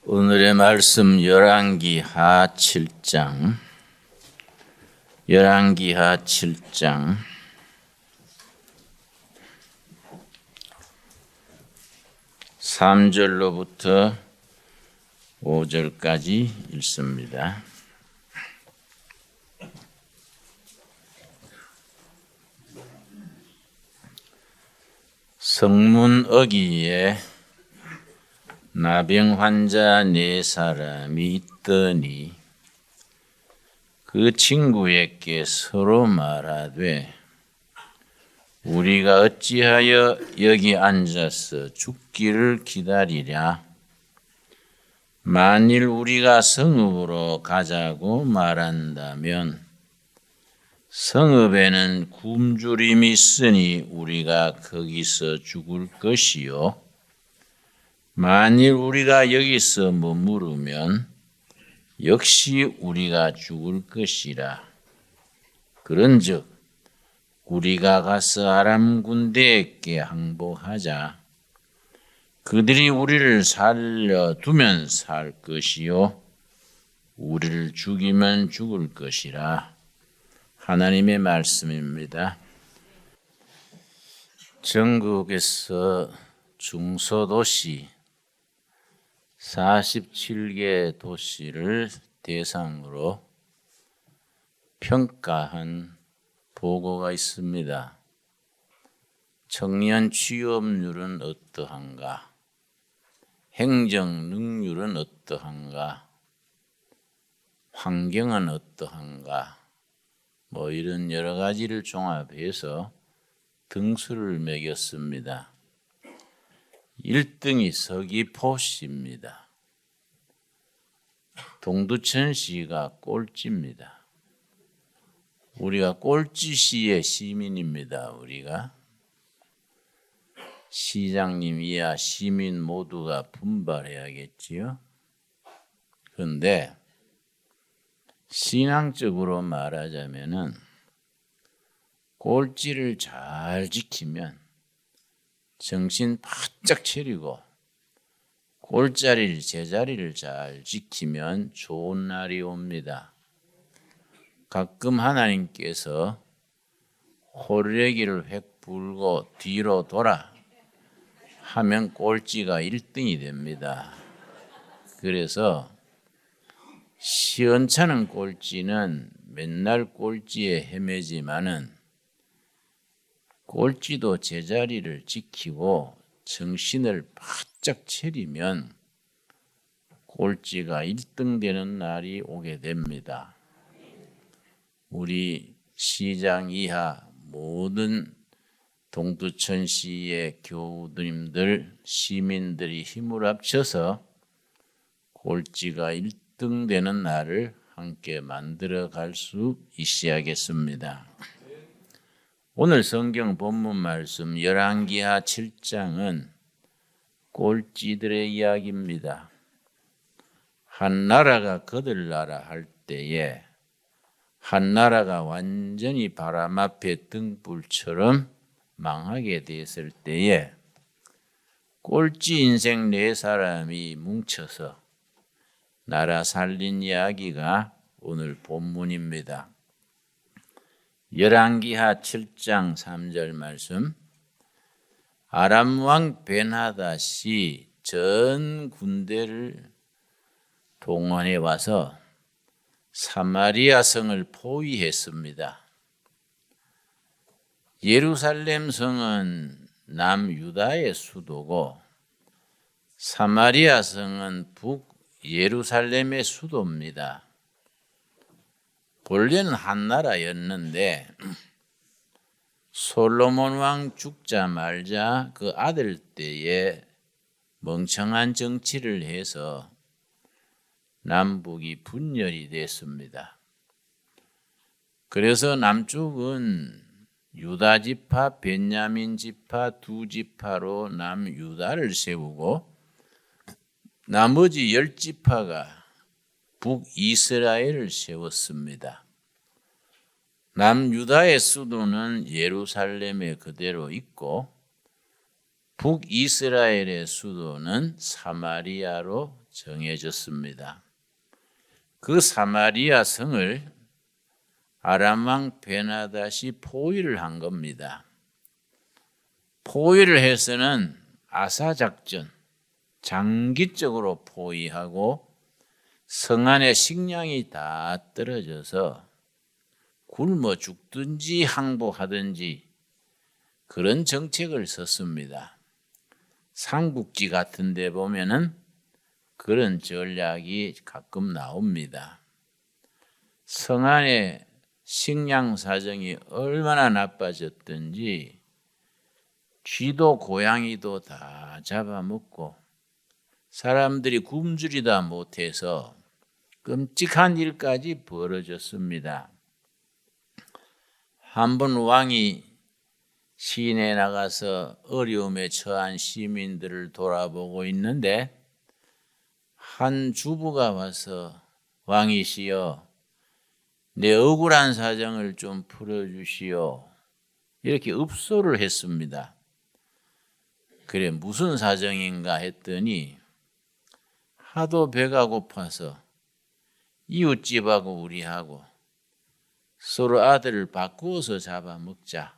오늘의 말씀 열왕기하 7장 3절로부터 5절까지 읽습니다. 성문 어귀에 나병 환자 4사람이 있더니 그 친구에게 서로 말하되 우리가 어찌하여 여기 앉아서 죽기를 기다리랴. 만일 우리가 성읍으로 가자고 말한다면 성읍에는 굶주림이 있으니 우리가 거기서 죽을 것이요. 만일 우리가 여기서 머무르면 역시 우리가 죽을 것이라. 그런즉 우리가 가서 아람 군대에게 항복하자. 그들이 우리를 살려두면 살 것이요 우리를 죽이면 죽을 것이라. 하나님의 말씀입니다. 전국에서 중소도시 47개 도시를 대상으로 평가한 보고가 있습니다. 청년 취업률은 어떠한가? 행정 능률은 어떠한가? 환경은 어떠한가? 이런 여러 가지를 종합해서 등수를 매겼습니다. 1등이 서귀포시입니다. 동두천시가 꼴찌입니다. 우리가 꼴찌시의 시민입니다. 우리가 시장님 이하 시민 모두가 분발해야겠지요. 그런데 신앙적으로 말하자면은 꼴찌를 잘 지키면 정신 바짝 차리고 꼴자리를 제자리를 잘 지키면 좋은 날이 옵니다. 가끔 하나님께서 호루라기를 획 불고 뒤로 돌아 하면 꼴찌가 1등이 됩니다. 그래서 시원찮은 꼴찌는 맨날 꼴찌에 헤매지만은 꼴찌도 제자리를 지키고 정신을 바짝 차리면 꼴찌가 1등 되는 날이 오게 됩니다. 우리 시장 이하 모든 동두천시의 교우님들, 시민들이 힘을 합쳐서 꼴찌가 1등 되는 날을 함께 만들어 갈 수 있어야겠습니다. 오늘 성경 본문 말씀 열왕기하 7장은 꼴찌들의 이야기입니다. 한 나라가 거들나라 할 때에 한 나라가 완전히 바람 앞에 등불처럼 망하게 됐을 때에 꼴찌 인생 4사람이 뭉쳐서 나라 살린 이야기가 오늘 본문입니다. 열왕기하 7장 3절 말씀. 아람 왕 벤하닷이 전 군대를 동원해 와서 사마리아 성을 포위했습니다. 예루살렘 성은 남유다의 수도고 사마리아 성은 북예루살렘의 수도입니다. 본래는 한 나라였는데 솔로몬 왕 죽자 말자 그 아들 때에 멍청한 정치를 해서 남북이 분열이 됐습니다. 그래서 남쪽은 유다 지파, 베냐민 지파 두 지파로 남유다를 세우고 나머지 10지파가 북이스라엘을 세웠습니다. 남유다의 수도는 예루살렘에 그대로 있고 북이스라엘의 수도는 사마리아로 정해졌습니다. 그 사마리아 성을 아람 왕 베나닷이 포위를 한 겁니다. 포위를 해서는 아사 작전, 장기적으로 포위하고 성 안에 식량이 다 떨어져서 굶어 죽든지 항복하든지 그런 정책을 썼습니다. 삼국지 같은 데 보면은 그런 전략이 가끔 나옵니다. 성 안에 식량 사정이 얼마나 나빠졌든지 쥐도 고양이도 다 잡아먹고 사람들이 굶주리다 못해서 끔찍한 일까지 벌어졌습니다. 한번 왕이 시내에 나가서 어려움에 처한 시민들을 돌아보고 있는데 한 주부가 와서 왕이시여 내 억울한 사정을 좀 풀어주시오 이렇게 읍소를 했습니다. 그래 무슨 사정인가 했더니 하도 배가 고파서 이웃집하고 우리하고 서로 아들을 바꾸어서 잡아먹자.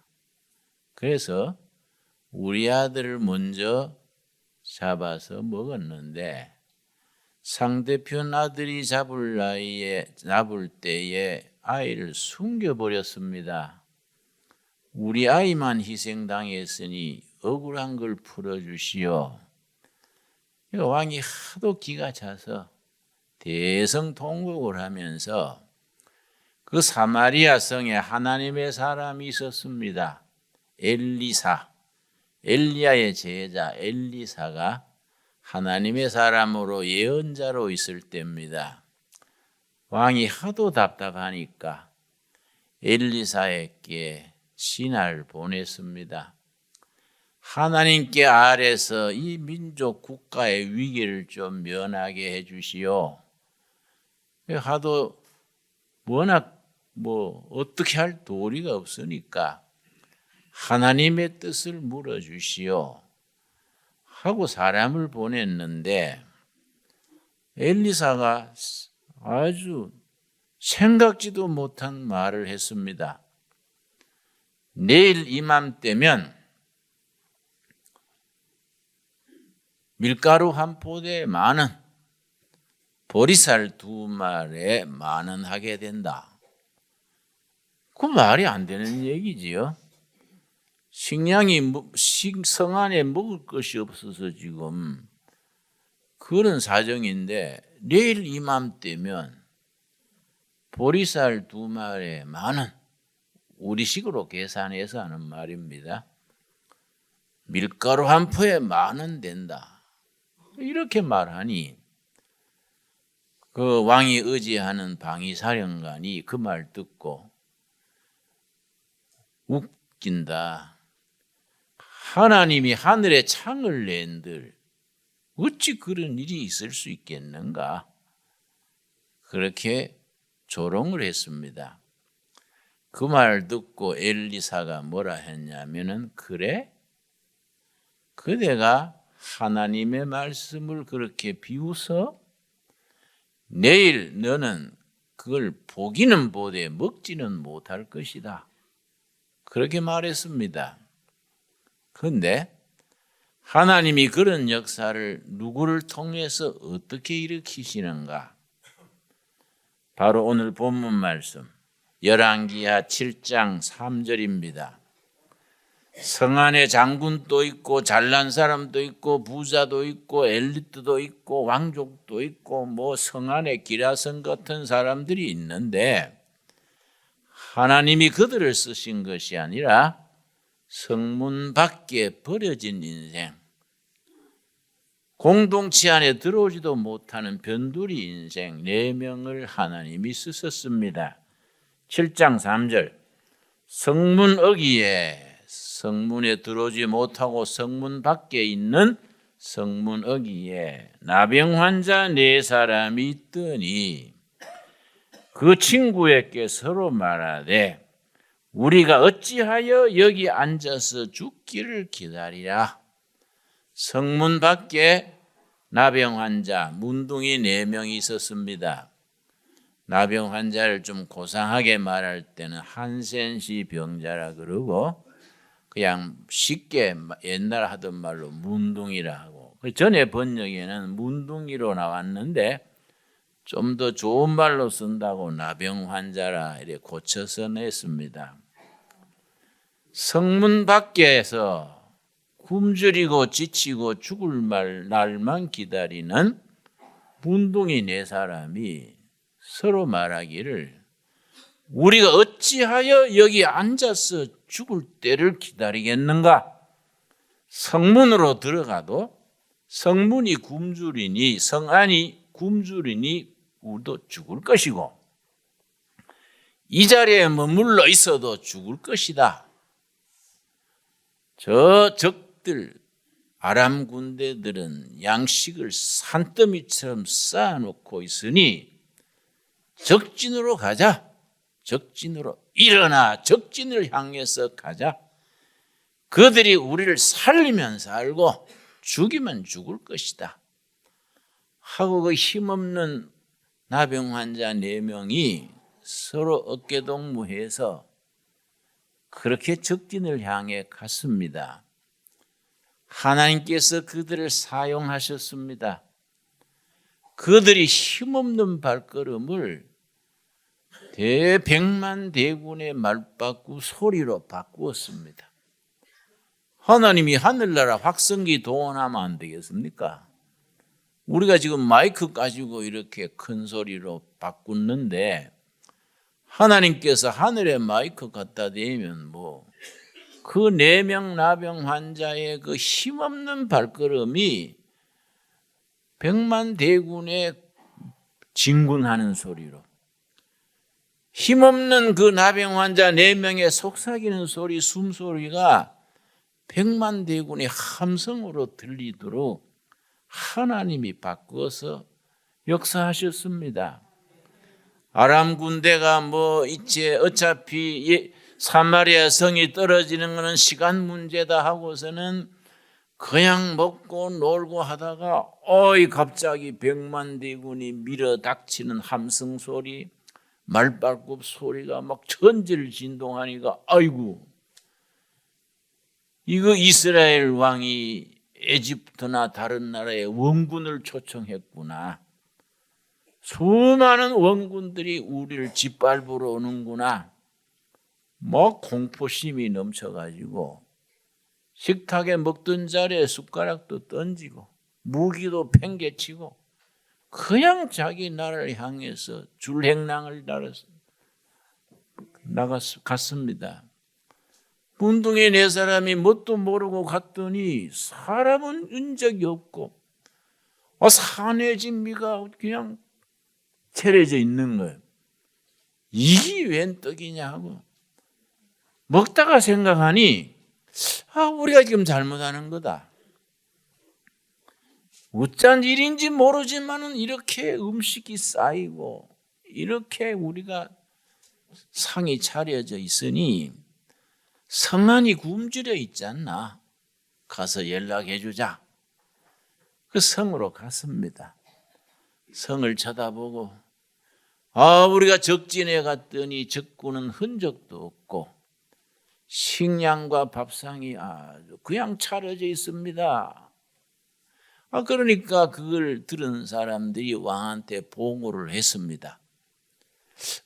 그래서 우리 아들을 먼저 잡아서 먹었는데 상대편 아들이 잡을 때에 아이를 숨겨버렸습니다. 우리 아이만 희생당했으니 억울한 걸 풀어주시오. 왕이 하도 기가 차서 대성통곡을 하면서 그 사마리아 성에 하나님의 사람이 있었습니다. 엘리사, 엘리야의 제자 엘리사가 하나님의 사람으로 예언자로 있을 때입니다. 왕이 하도 답답하니까 엘리사에게 신하를 보냈습니다. 하나님께 아래서 이 민족 국가의 위기를 좀 면하게 해주시오. 하도 워낙 어떻게 할 도리가 없으니까 하나님의 뜻을 물어주시오 하고 사람을 보냈는데 엘리사가 아주 생각지도 못한 말을 했습니다. 내일 이맘때면 밀가루 한 포대에 10,000원, 보리쌀 2마리에 10,000원 하게 된다. 그 말이 안 되는 얘기지요. 식량이 성 안에 먹을 것이 없어서 지금 그런 사정인데 내일 이맘때면 보리쌀 2마리에 10,000원, 우리식으로 계산해서 하는 말입니다. 밀가루 한 포에 10,000원 된다. 이렇게 말하니 그 왕이 의지하는 방위사령관이 그 말 듣고 웃긴다. 하나님이 하늘에 창을 낸들 어찌 그런 일이 있을 수 있겠는가? 그렇게 조롱을 했습니다. 그 말 듣고 엘리사가 뭐라 했냐면은 그래? 그대가 하나님의 말씀을 그렇게 비웃어? 내일 너는 그걸 보기는 보되 먹지는 못할 것이다. 그렇게 말했습니다. 그런데 하나님이 그런 역사를 누구를 통해서 어떻게 일으키시는가? 바로 오늘 본문 말씀 열왕기하 7장 3절입니다. 성 안에 장군도 있고 잘난 사람도 있고 부자도 있고 엘리트도 있고 왕족도 있고 성 안에 기라성 같은 사람들이 있는데 하나님이 그들을 쓰신 것이 아니라 성문 밖에 버려진 인생, 공동체 안에 들어오지도 못하는 변두리 인생 4명을 하나님이 쓰셨습니다. 7장 3절 성문 어귀에 성문에 들어오지 못하고 성문 밖에 있는 성문 어귀에 나병 환자 4사람이 있더니 그 친구에게 서로 말하되 우리가 어찌하여 여기 앉아서 죽기를 기다리라. 성문 밖에 나병 환자, 문둥이 4명이 있었습니다. 나병 환자를 좀 고상하게 말할 때는 한센시 병자라 그러고 그냥 쉽게 옛날 하던 말로 문둥이라 하고, 그 전에 번역에는 문둥이로 나왔는데 좀 더 좋은 말로 쓴다고 나병 환자라 이렇게 고쳐서 냈습니다. 성문 밖에서 굶주리고 지치고 죽을 날만 기다리는 문둥이 4사람이 서로 말하기를 우리가 어찌하여 여기 앉아서 죽을 때를 기다리겠는가? 성문으로 들어가도 성문이 굶주리니 성안이 굶주리니 우리도 죽을 것이고 이 자리에 머물러 있어도 죽을 것이다. 저 적들 아람 군대들은 양식을 산더미처럼 쌓아놓고 있으니 적진으로 가자. 적진으로 일어나 적진을 향해서 가자. 그들이 우리를 살리면 살고 죽이면 죽을 것이다. 하고 그 힘없는 나병 환자 4명이 서로 어깨동무해서 그렇게 적진을 향해 갔습니다. 하나님께서 그들을 사용하셨습니다. 그들이 힘없는 발걸음을 대백만대군의 말바꾸 소리로 바꾸었습니다. 하나님이 하늘나라 확성기 동원하면 안 되겠습니까? 우리가 지금 마이크 가지고 이렇게 큰 소리로 바꾸는데 하나님께서 하늘에 마이크 갖다 대면 그 4명 나병 환자의 그 힘없는 발걸음이 백만대군에 진군하는 소리로, 힘없는 그 나병 환자 4명의 속삭이는 소리, 숨소리가 백만대군의 함성으로 들리도록 하나님이 바꾸어서 역사하셨습니다. 아람 군대가 이제 어차피 사마리아 성이 떨어지는 것은 시간 문제다 하고서는 그냥 먹고 놀고 하다가 갑자기 백만대군이 밀어닥치는 함성 소리, 말발굽 소리가 막 천지를 진동하니까 아이고, 이거 이스라엘 왕이 에집트나 다른 나라의 원군을 초청했구나. 수많은 원군들이 우리를 짓밟으러 오는구나. 공포심이 넘쳐가지고 식탁에 먹던 자리에 숟가락도 던지고 무기도 팽개치고 그냥 자기 나라를 향해서 줄행랑을 갔습니다. 문둥이 4사람이 뭣도 모르고 갔더니 사람은 은적이 없고 산의 진미가 그냥 차려져 있는 거예요. 이게 웬 떡이냐 하고 먹다가 생각하니 우리가 지금 잘못하는 거다. 어쩐 일인지 모르지만은 이렇게 음식이 쌓이고 이렇게 우리가 상이 차려져 있으니 성안이 굶주려 있지 않나? 가서 연락해 주자. 그 성으로 갔습니다. 성을 쳐다보고 우리가 적진에 갔더니 적군은 흔적도 없고 식량과 밥상이 아주 그냥 차려져 있습니다. 그러니까 그걸 들은 사람들이 왕한테 보고를 했습니다.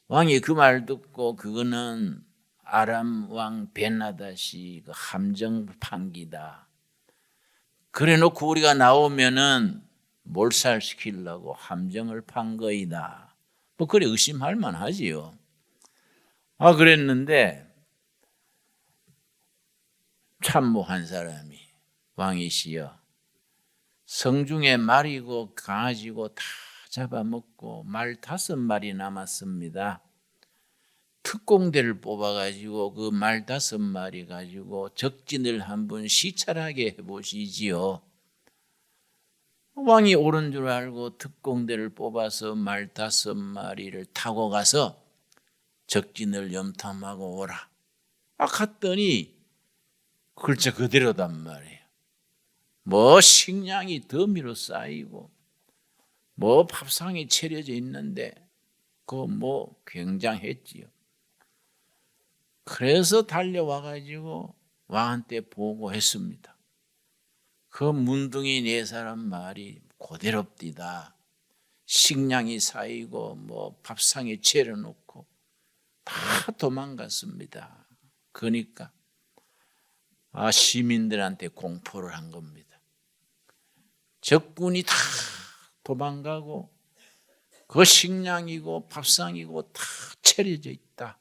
왕이 그 말 듣고 그거는 아람 왕 벤하닷이 그 함정 판기다. 그래 놓고 우리가 나오면은 몰살시키려고 함정을 판 거이다. 그래 의심할 만하지요. 그랬는데 참모 한 사람이 왕이시여 성중에 말이고 강아지고 다 잡아먹고 말 5마리 남았습니다. 특공대를 뽑아가지고 그 말 5마리 가지고 적진을 한번 시찰하게 해보시지요. 왕이 옳은 줄 알고 특공대를 뽑아서 말 5마리를 타고 가서 적진을 염탐하고 오라. 갔더니 글자 그대로단 말이에요. 뭐 식량이 더미로 쌓이고 뭐 밥상이 차려져 있는데 그거 뭐 굉장했지요. 그래서 달려와 가지고 왕한테 보고했습니다. 그 문둥이 네 사람 말이 고대롭디다. 식량이 쌓이고 뭐 밥상에 차려놓고 다 도망갔습니다. 그러니까 시민들한테 공포를 한 겁니다. 적군이 다 도망가고 그 식량이고 밥상이고 다 차려져 있다.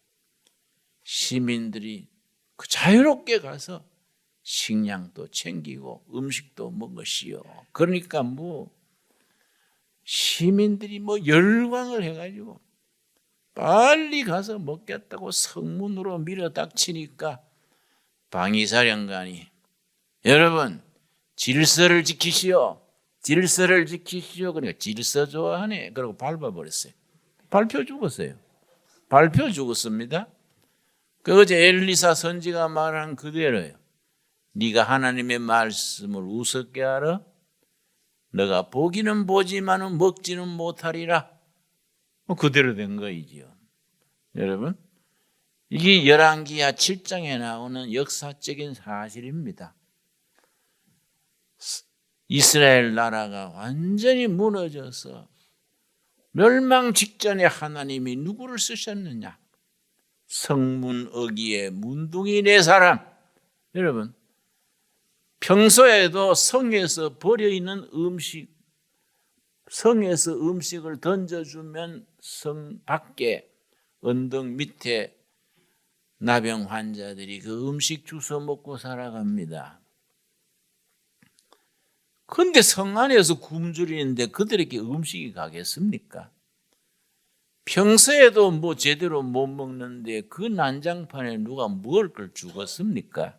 시민들이 그 자유롭게 가서 식량도 챙기고 음식도 먹으시오. 그러니까 뭐 시민들이 뭐 열광을 해가지고 빨리 가서 먹겠다고 성문으로 밀어닥치니까 방위사령관이 여러분 질서를 지키시오. 질서를 지키시오. 그러니까 질서 좋아하네. 그러고 밟아버렸어요. 밟혀 죽었어요. 밟혀 죽었습니다. 그 어제 엘리사 선지가 말한 그대로예요. 네가 하나님의 말씀을 우습게 알아? 너가 보기는 보지만은 먹지는 못하리라. 그대로 된 거이지요. 여러분, 이게 열왕기하 7장에 나오는 역사적인 사실입니다. 이스라엘 나라가 완전히 무너져서 멸망 직전에 하나님이 누구를 쓰셨느냐? 성문 어기에 문둥이 네 사람. 여러분, 평소에도 성에서 버려있는 음식, 성에서 음식을 던져주면 성 밖에 언덕 밑에 나병 환자들이 그 음식 주워 먹고 살아갑니다. 그런데 성 안에서 굶주리는데 그들에게 음식이 가겠습니까? 평소에도 뭐 제대로 못 먹는데 그 난장판에 누가 먹을 걸 주겠습니까?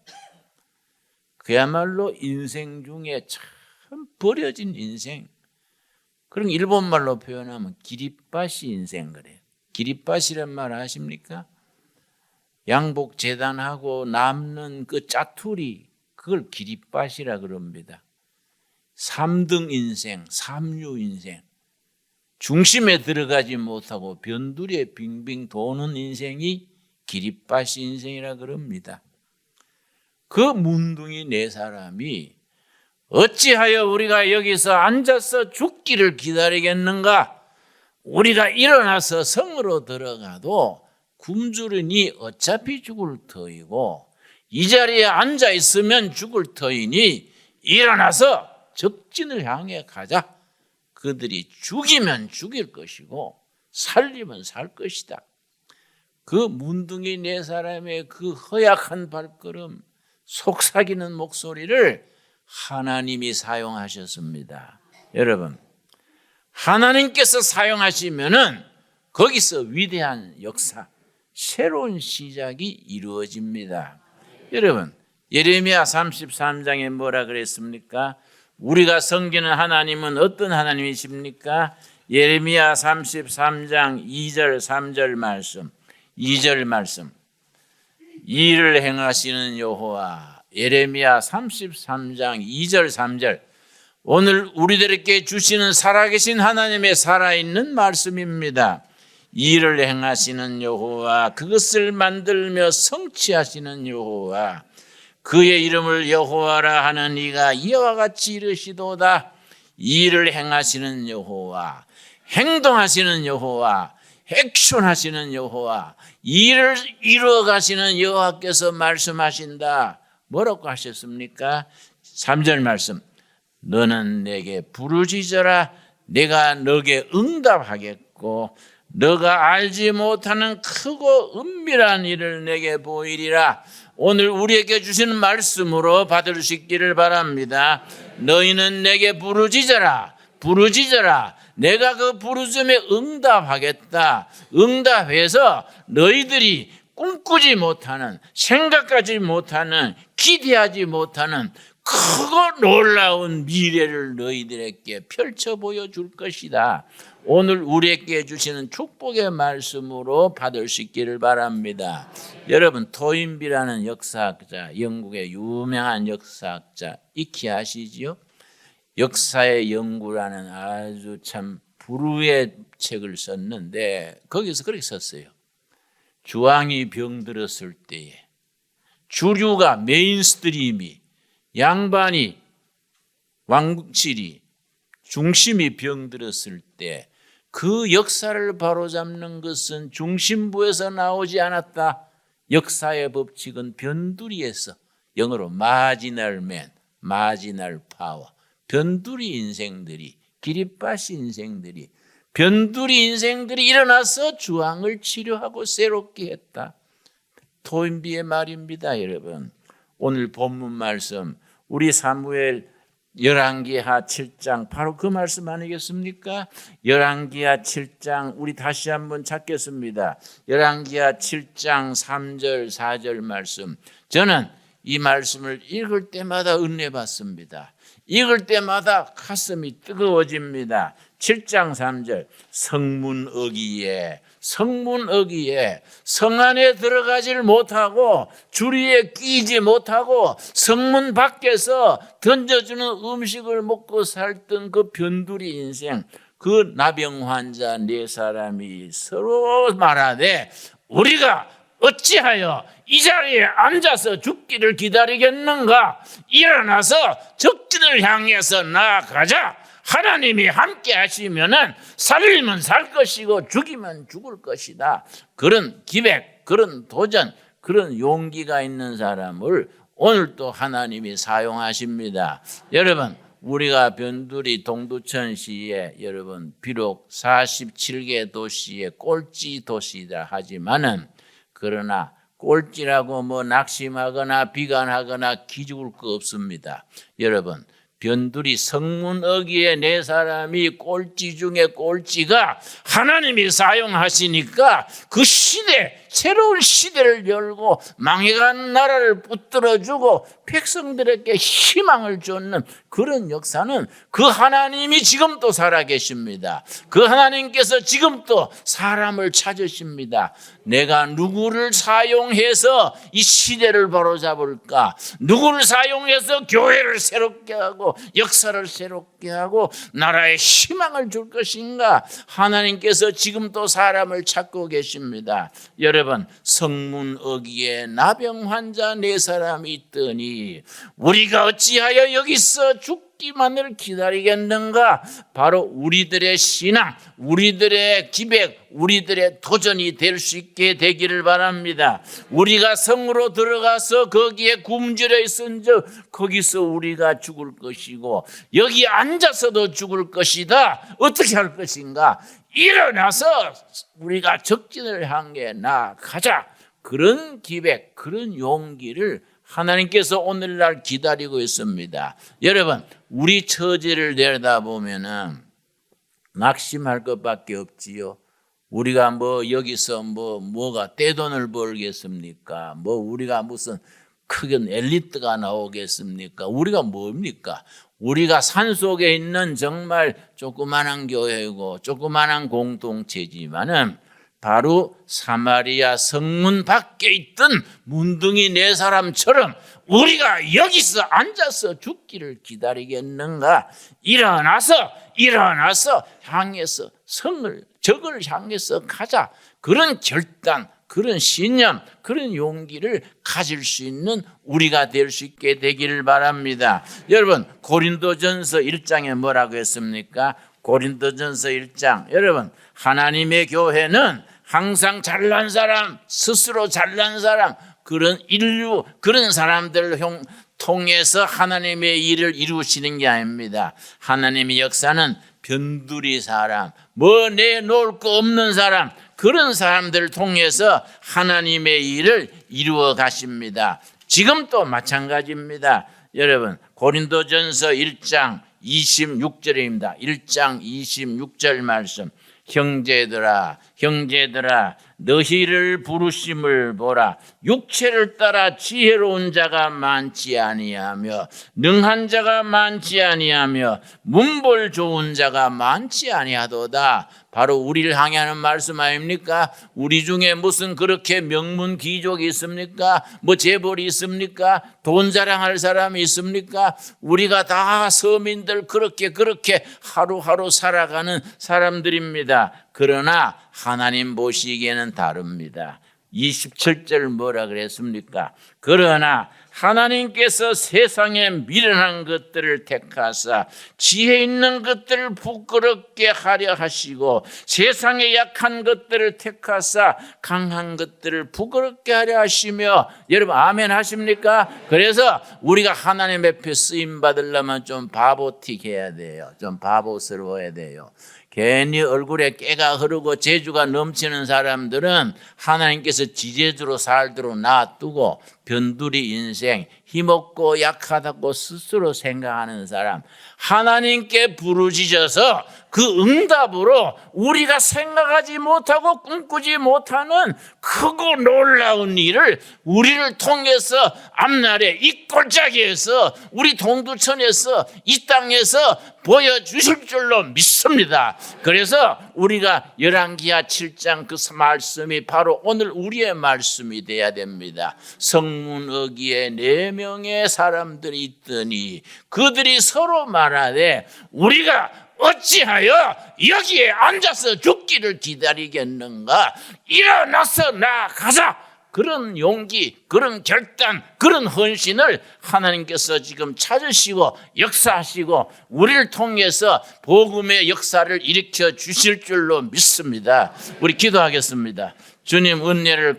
그야말로 인생 중에 참 버려진 인생. 그럼 일본말로 표현하면 기립바시 인생 그래요. 기립바시란 말 아십니까? 양복 재단하고 남는 그 짜투리, 그걸 기립바시라 그럽니다. 3등 인생, 3류 인생. 중심에 들어가지 못하고 변두리에 빙빙 도는 인생이 기립바시 인생이라 그럽니다. 그 문둥이 네 사람이 어찌하여 우리가 여기서 앉아서 죽기를 기다리겠는가? 우리가 일어나서 성으로 들어가도 굶주리니 어차피 죽을 터이고 이 자리에 앉아 있으면 죽을 터이니 일어나서 적진을 향해 가자. 그들이 죽이면 죽일 것이고 살리면 살 것이다. 그 문둥이 네 사람의 그 허약한 발걸음, 속삭이는 목소리를 하나님이 사용하셨습니다. 여러분, 하나님께서 사용하시면은 거기서 위대한 역사, 새로운 시작이 이루어집니다. 여러분, 예레미야 33장에 뭐라 그랬습니까? 우리가 섬기는 하나님은 어떤 하나님이십니까? 예레미야 33장 2절 3절 말씀, 2절 말씀. 일을 행하시는 여호와. 예레미야 33장 2절 3절. 오늘 우리들에게 주시는 살아계신 하나님의 살아있는 말씀입니다. 일을 행하시는 여호와, 그것을 만들며 성취하시는 여호와, 그의 이름을 여호와라 하는 이가 이와 같이 이르시도다. 일을 행하시는 여호와, 행동하시는 여호와, 액션하시는 여호와, 일을 이루어 가시는 여호와께서 말씀하신다. 뭐라고 하셨습니까? 3절 말씀. 너는 내게 부르짖어라. 내가 너에게 응답하겠고 너가 알지 못하는 크고 은밀한 일을 내게 보이리라. 오늘 우리에게 주시는 말씀으로 받을 수 있기를 바랍니다. 너희는 내게 부르짖어라. 부르짖어라. 내가 그 부르짖음에 응답하겠다. 응답해서 너희들이 꿈꾸지 못하는, 생각하지 못하는, 기대하지 못하는 크고 놀라운 미래를 너희들에게 펼쳐 보여줄 것이다. 오늘 우리에게 주시는 축복의 말씀으로 받을 수 있기를 바랍니다. 여러분, 토인비라는 역사학자, 영국의 유명한 역사학자 익히 아시지요? 역사의 연구라는 아주 참 불후의 책을 썼는데 거기서 그렇게 썼어요. 주왕이 병들었을 때에 주류가 메인스트림이 양반이 왕실이 중심이 병들었을 때 그 역사를 바로잡는 것은 중심부에서 나오지 않았다. 역사의 법칙은 변두리에서, 영어로 marginal man, marginal power, 변두리 인생들이, 기립바시 인생들이, 변두리 인생들이 일어나서 주왕을 치료하고 새롭게 했다. 토인비의 말입니다, 여러분. 오늘 본문 말씀 우리 사무엘 열왕기하 7장 바로 그 말씀 아니겠습니까? 열왕기하 7장 우리 다시 한번 찾겠습니다. 열왕기하 7장 3절 4절 말씀. 저는 이 말씀을 읽을 때마다 은혜 받습니다. 읽을 때마다 가슴이 뜨거워집니다. 7장 3절 성문어기에 성 안에 들어가질 못하고 주리에 끼지 못하고 성문 밖에서 던져주는 음식을 먹고 살던 그 변두리 인생, 그 나병 환자 네 사람이 서로 말하되 우리가 어찌하여 이 자리에 앉아서 죽기를 기다리겠는가? 일어나서 적진을 향해서 나아가자. 하나님이 함께 하시면은 살리면 살 것이고 죽이면 죽을 것이다. 그런 기백, 그런 도전, 그런 용기가 있는 사람을 오늘 또 하나님이 사용하십니다. 여러분, 우리가 변두리 동두천시에 여러분 비록 47개 도시의 꼴찌 도시다 하지만은 그러나 꼴찌라고 뭐 낙심하거나 비관하거나 기죽을 거 없습니다. 여러분, 변두리 성문어기에 네 사람이 꼴찌 중에 꼴찌가 하나님이 사용하시니까 그 시대, 새로운 시대를 열고 망해간 나라를 붙들어주고 백성들에게 희망을 줬는 그런 역사는 그 하나님이 지금도 살아계십니다. 그 하나님께서 지금도 사람을 찾으십니다. 내가 누구를 사용해서 이 시대를 바로잡을까? 누구를 사용해서 교회를 새롭게 하고 역사를 새롭게 하고 나라에 희망을 줄 것인가? 하나님께서 지금도 사람을 찾고 계십니다. 여러분, 성문어기에 나병 환자 네 사람이 있더니 우리가 어찌하여 여기서 죽기만을 기다리겠는가? 바로 우리들의 신앙, 우리들의 기백, 우리들의 도전이 될 수 있게 되기를 바랍니다. 우리가 성으로 들어가서 거기에 굶주려 있은즉 거기서 우리가 죽을 것이고 여기 앉아서도 죽을 것이다. 어떻게 할 것인가? 일어나서 우리가 적진을 향해 나아가자. 그런 기백, 그런 용기를 하나님께서 오늘날 기다리고 있습니다. 여러분, 우리 처지를 내려다보면은 낙심할 것밖에 없지요. 우리가 뭐 여기서 뭐가 떼돈을 벌겠습니까? 뭐 우리가 무슨 크게 엘리트가 나오겠습니까? 우리가 뭡니까? 우리가 산속에 있는 정말 조그만한 교회고 조그만한 공동체지만은 바로 사마리아 성문 밖에 있던 문둥이 네 사람처럼 우리가 여기서 앉아서 죽기를 기다리겠는가? 일어나서 향해서 적을 향해서 가자. 그런 결단, 그런 신념, 그런 용기를 가질 수 있는 우리가 될 수 있게 되기를 바랍니다. 여러분, 고린도전서 1장에 뭐라고 했습니까? 고린도전서 1장. 여러분, 하나님의 교회는 항상 잘난 사람, 스스로 잘난 사람, 그런 인류, 그런 사람들을 통해서 하나님의 일을 이루시는 게 아닙니다. 하나님의 역사는 변두리 사람, 내놓을 거 없는 사람, 그런 사람들을 통해서 하나님의 일을 이루어 가십니다. 지금 또 마찬가지입니다. 여러분, 고린도전서 1장 26절입니다. 1장 26절 말씀. 형제들아, 형제들아 너희를 부르심을 보라. 육체를 따라 지혜로운 자가 많지 아니하며 능한 자가 많지 아니하며 문벌 좋은 자가 많지 아니하도다. 바로 우리를 향하는 말씀 아닙니까? 우리 중에 무슨 그렇게 명문 귀족이 있습니까? 뭐 재벌이 있습니까? 돈 자랑할 사람이 있습니까? 우리가 다 서민들 그렇게 하루하루 살아가는 사람들입니다. 그러나 하나님 보시기에는 다릅니다. 27절 뭐라 그랬습니까? 그러나 하나님께서 세상에 미련한 것들을 택하사 지혜 있는 것들을 부끄럽게 하려 하시고 세상에 약한 것들을 택하사 강한 것들을 부끄럽게 하려 하시며, 여러분 아멘 하십니까? 그래서 우리가 하나님 앞에 쓰임 받으려면 좀 바보틱 해야 돼요. 좀 바보스러워야 돼요. 괜히 얼굴에 깨가 흐르고 재주가 넘치는 사람들은 하나님께서 지제주로 살도록 놔두고 변두리 인생, 힘없고 약하다고 스스로 생각하는 사람, 하나님께 부르짖어서 그 응답으로 우리가 생각하지 못하고 꿈꾸지 못하는 크고 놀라운 일을 우리를 통해서 앞날에 이 골짜기에서 우리 동두천에서 이 땅에서 보여주실 줄로 믿습니다. 그래서 우리가 열왕기하 7장 그 말씀이 바로 오늘 우리의 말씀이 돼야 됩니다. 성문어기에 4명의 사람들이 있더니 그들이 서로 말하되 우리가 어찌하여 여기에 앉아서 죽기를 기다리겠는가? 일어나서 나가자. 그런 용기, 그런 결단, 그런 헌신을 하나님께서 지금 찾으시고 역사하시고 우리를 통해서 복음의 역사를 일으켜 주실 줄로 믿습니다. 우리 기도하겠습니다. 주님 은혜를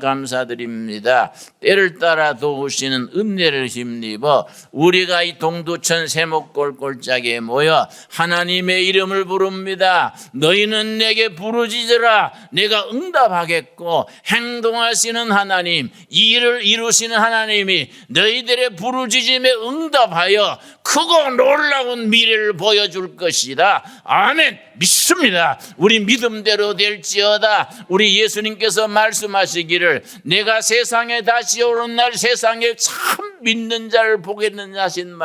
감사드립니다. 때를 따라 도우시는 은혜를 힘입어 우리가 이 동두천 세목골 골짜기에 모여 하나님의 이름을 부릅니다. 너희는 내게 부르짖으라. 내가 응답하겠고, 행동하시는 하나님, 이 일을 이루시는 하나님이 너희들의 부르짖음에 응답하여 크고 놀라운 미래를 보여줄 것이다. 아멘. 믿습니다. 우리 믿음대로 될지어다. 우리 예수님께서 말씀하시기를 내가 세상에 다시 오는 날 세상에 참 믿는 자를 보겠느냐 하신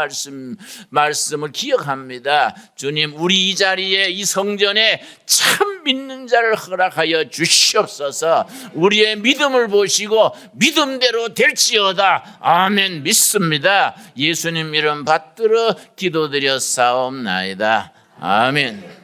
말씀을 기억합니다. 주님, 우리 이 자리에 이 성전에 참 믿는 자를 허락하여 주시옵소서. 우리의 믿음을 보시고 믿음대로 될지어다. 아멘. 믿습니다. 예수님 이름 받들어 기도드려 사옵나이다. 아멘.